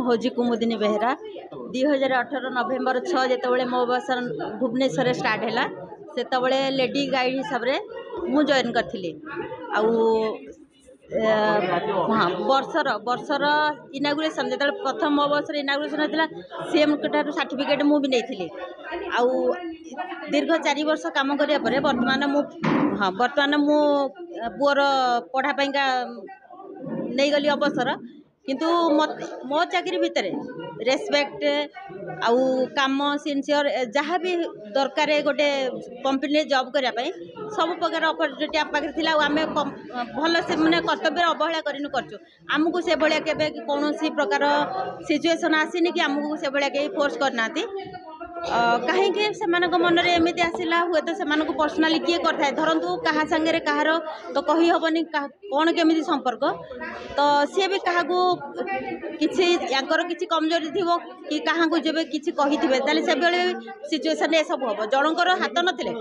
हूँ कुमुदिनी बेहेरा 2018 नवेम्बर 6 जिते मो बस भुवनेश्वर स्टार्ट है से लेडी गाइड हिसाब से मु जॉइन करी हाँ वर्षर इनागुरेसन जो प्रथम मो बस इनागुरेसन होता सीएम सर्टिफिकेट मुझे नहीं आउ दीर्घ 4 वर्ष काम करिया परे वर्तमान मु पुअर पढ़ापाइंका नहीं गली अवसर किंतु मो चाकरी भितर रेस्पेक्ट आउ काम सिनसियर जहाँ भी दरकार गोटे कंपनी जॉब करने सब प्रकार अपॉर्चुनिटी आम पाखे थी आम भल से मैंने कर्तव्य अवहेला करूँ आमको से भाया के कौन प्रकार सिचुएसन आसीनी कि आमको से भाया कहीं फोर्स करना कहीं से मन में एमती आसला हुए तो से पर्सनाली किए करता धरतु क्या सांगे कहार तो कही हेनी कौन केमी संपर्क तो सी भी क्या किसी किसी कमजोरी थी कि क्या जब किसी कही से बेले सिचुएसन ये सब हम जनकर हाथ नथिले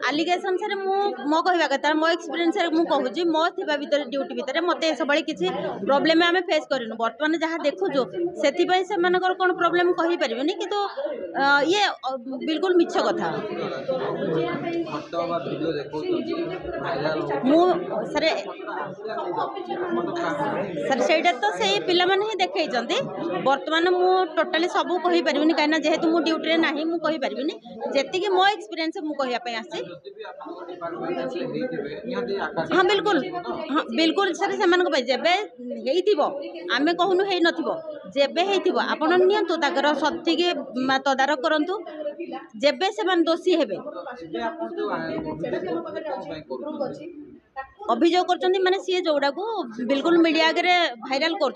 आलिगेसन से मो कहवा कथा मो एक्सपीरियंस मुझे मो थी भर ड्यूटी भितर मत सब किसी प्रोब्लेम आम फेस करूँ बर्तमान जहाँ देखुचु से कौन प्रोब्लेम कहीपर कि ये बिल्कुल मिछ कथा सर से तो से पिला ही देखई बर्तमान मु टोटाली सब कही परिबिनी कहीं जेहेतु मु ड्यूटी ना मु कही परिबिनी जेतिकी मो एक्सपीरियंस मु कहया पे आसी हाँ बिल्कुल सर से जेबे हेइथिबो आमे कहूनु हेइ नथिबो जेबे हेइथिबो आपण नियंतु ताकर सठिक तदारक करंतु जेबे से दोषी हेबे अभियोग कर माने सी जोड़ा को बिल्कुल मीडिया आगे भाइराल कर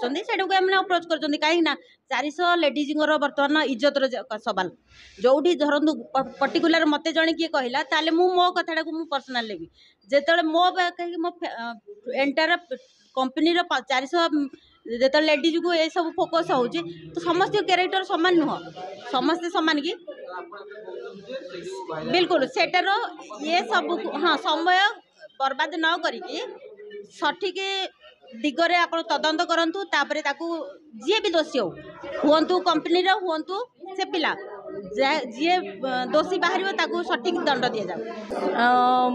अप्रोच कर कहीं 400 लेडीज बर्तमान इज्जतर सवाल जो धरतु पर्टिकुलर मत जड़े किए कहला ताले मु मो कथा को पर्सनाल लेबी जिते मो कहीं मो एंटायर कंपनी 400 जो लेडीज को ये सब फोकस हो तो समस्त कैरेक्टर सामान नुह समस्ते सामान कि बिल्कुल सेटार ये सब हाँ समय बर्बाद न करिकी सठिक दिगरे आप तदंत करूँ तापर जी भी दोषी हूँ कंपनी हूँ से पिला जी दोषी बाहर सठिक दंड दि जाए।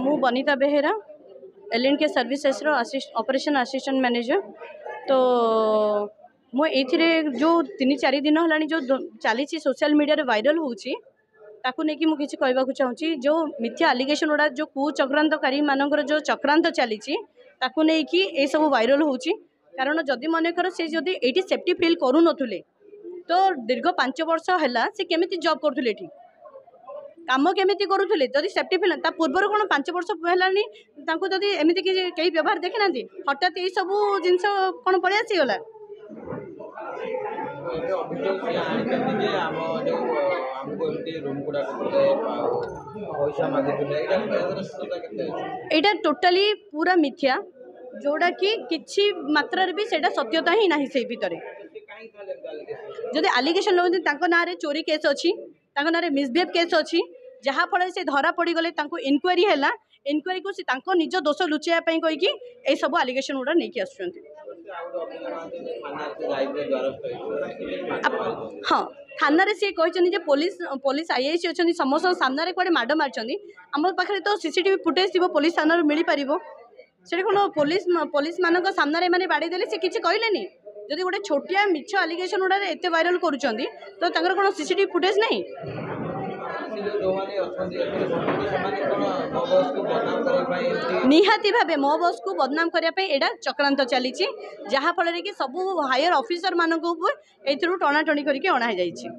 मु Banita Behera L and K services operation assistant manager तो मु एथिरे जो 3-4 दिन है जो चली सोशल मीडिया रे वायरल होची ताकू नहीं कि मुझे किसी कहवाक चाहूँगी जो मिथ्या आलिगेशन गुड़ा जो कुचक्रांतकारी मानकर जो चक्रांत चली ताकू नहीं कि ये सब वायरल होची कारण जदि मनकर से जदि ये सेफ्टी फिल करू नथुले तो दीर्घ 5 वर्ष है से केमिति जॉब करुले काम केमिति करुले जदि सेफ्टी फिल ता पूर्वर कौन 5 वर्ष है जदि एमती कई व्यवहार देखी ना हठात ये सब जिनस कौन पलि आसीगला एटा टोटाली पूरा मिथ्या जोड़ा कि किछि मात्रा भी सेटा सत्यता ही नहीं से भितर जदि आलिगेशन लोग ना रे चोरी केस अच्छी ना रे मिसबिहेव केस अच्छी जहाँ फल से धरा पड़ गले इनक्वारी है इनक्वारी को से निज दोष लुचाई कहीकि ये सब आलिगेशन गुड़ा नहीं आस हाँ थाना रे सी कहते पुलिस आईआईसी अच्छा समस्त सामने कड़े माड़ मारी आम पाखे तो सीसीटीवी फुटेज थी पुलिस थाना मिल पार से कौन पुलिस मान सामने मैंने बाड़ी देले से किसी कहले जदि गोटे छोटिया मिछ आलिगेशन गुड़ा एत वायरल करुँच तो कौन सीसीटीवी फुटेज नहीं निहाती भावे मो बस को बदनाम करने एटा चक्रांत चली जहाँ फल कि सब हायर ऑफिसर मानक टणाटणी करके अणा जाइए।